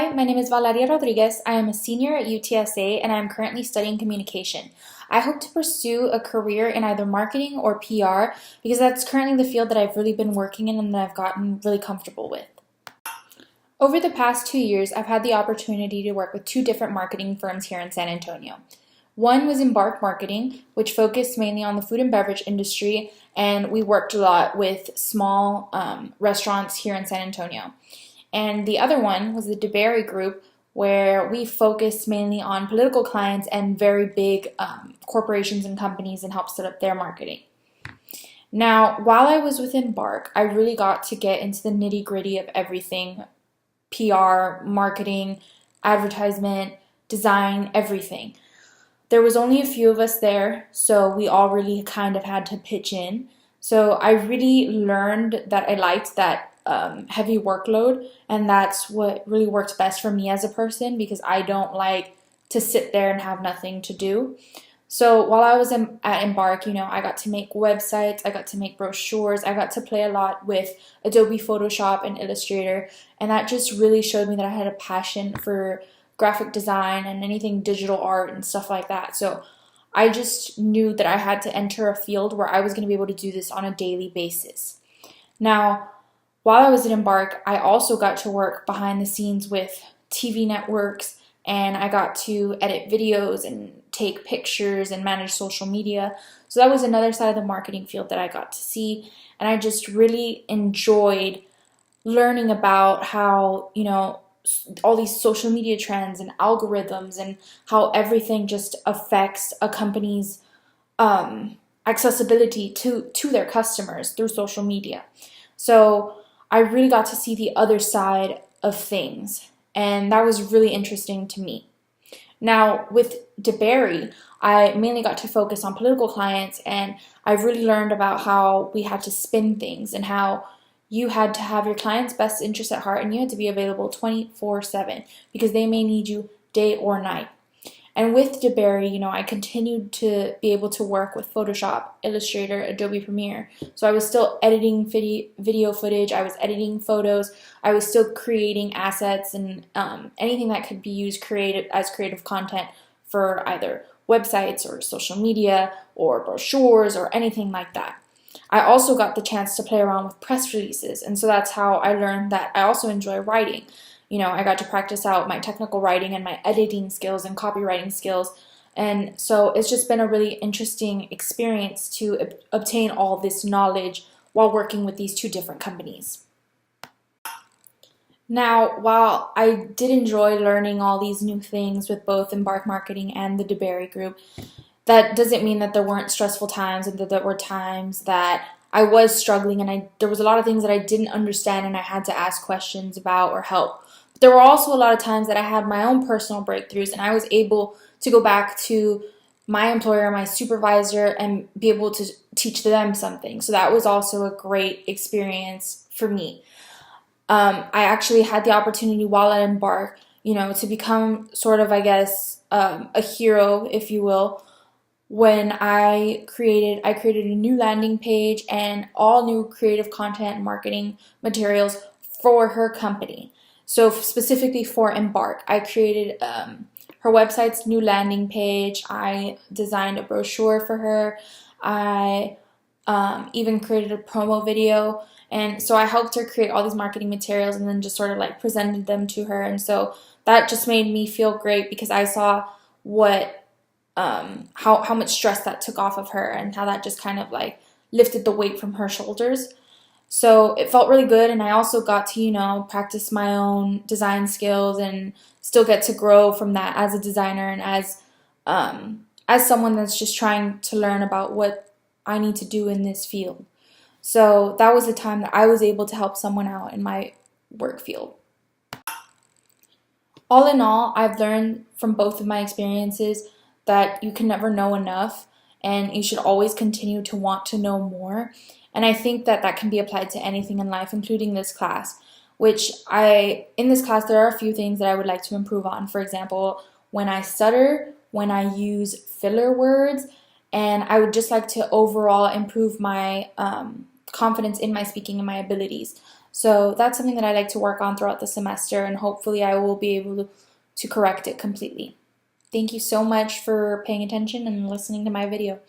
Hi, my name is Valeria Rodriguez. I am a senior at UTSA and I am currently studying communication. I hope to pursue a career in either marketing or PR because that's currently the field that I've really been working in and that I've gotten really comfortable with. Over the past 2 years, I've had the opportunity to work with two different marketing firms here in San Antonio. One was Embark Marketing, which focused mainly on the food and beverage industry, and we worked a lot with small restaurants here in San Antonio. And the other one was the DeBerry Group, where we focused mainly on political clients and very big corporations and companies and helped set up their marketing. Now, while I was with Embark, I really got to get into the nitty-gritty of everything: PR, marketing, advertisement, design, everything. There was only a few of us there, so we all really kind of had to pitch in. So I really learned that I liked that heavy workload, and that's what really worked best for me as a person because I don't like to sit there and have nothing to do. So while I was at Embark, I got to make websites, I got to make brochures, I got to play a lot with Adobe Photoshop and Illustrator, and that just really showed me that I had a passion for graphic design and anything digital art and stuff like that. So I just knew that I had to enter a field where I was going to be able to do this on a daily basis. Now, while I was at Embark, I also got to work behind the scenes with TV networks, and I got to edit videos and take pictures and manage social media. So that was another side of the marketing field that I got to see, and I just really enjoyed learning about how, all these social media trends and algorithms and how everything just affects a company's accessibility to their customers through social media. So I really got to see the other side of things, and that was really interesting to me. Now, with DeBerry, I mainly got to focus on political clients, and I really learned about how we had to spin things and how you had to have your client's best interest at heart, and you had to be available 24/7 because they may need you day or night. And with DeBerry, I continued to be able to work with Photoshop, Illustrator, Adobe Premiere. So I was still editing video footage, I was editing photos, I was still creating assets and anything that could be used as creative content for either websites or social media or brochures or anything like that. I also got the chance to play around with press releases, and so that's how I learned that I also enjoy writing. I got to practice out my technical writing and my editing skills and copywriting skills, and so it's just been a really interesting experience to obtain all this knowledge while working with these two different companies. Now, while I did enjoy learning all these new things with both Embark Marketing and the DeBerry Group, that doesn't mean that there weren't stressful times and that there were times that I was struggling and there was a lot of things that I didn't understand and I had to ask questions about or help. But there were also a lot of times that I had my own personal breakthroughs and I was able to go back to my employer, my supervisor, and be able to teach them something. So that was also a great experience for me. I actually had the opportunity while at Embark, to become sort of, I guess, a hero, if you will, when I created a new landing page and all new creative content and marketing materials for her company. So specifically for Embark, I created her website's new landing page. I designed a brochure for her. I even created a promo video. And so I helped her create all these marketing materials and then just sort of like presented them to her. And so that just made me feel great because I saw how much stress that took off of her and how that just kind of like lifted the weight from her shoulders. So it felt really good, and I also got to, practice my own design skills and still get to grow from that as a designer and as someone that's just trying to learn about what I need to do in this field. So that was the time that I was able to help someone out in my work field. All in all, I've learned from both of my experiences that you can never know enough and you should always continue to want to know more. And I think that can be applied to anything in life, including this class, in this class, there are a few things that I would like to improve on. For example, when I stutter, when I use filler words, and I would just like to overall improve my confidence in my speaking and my abilities. So that's something that I like to work on throughout the semester, and hopefully I will be able to correct it completely. Thank you so much for paying attention and listening to my video.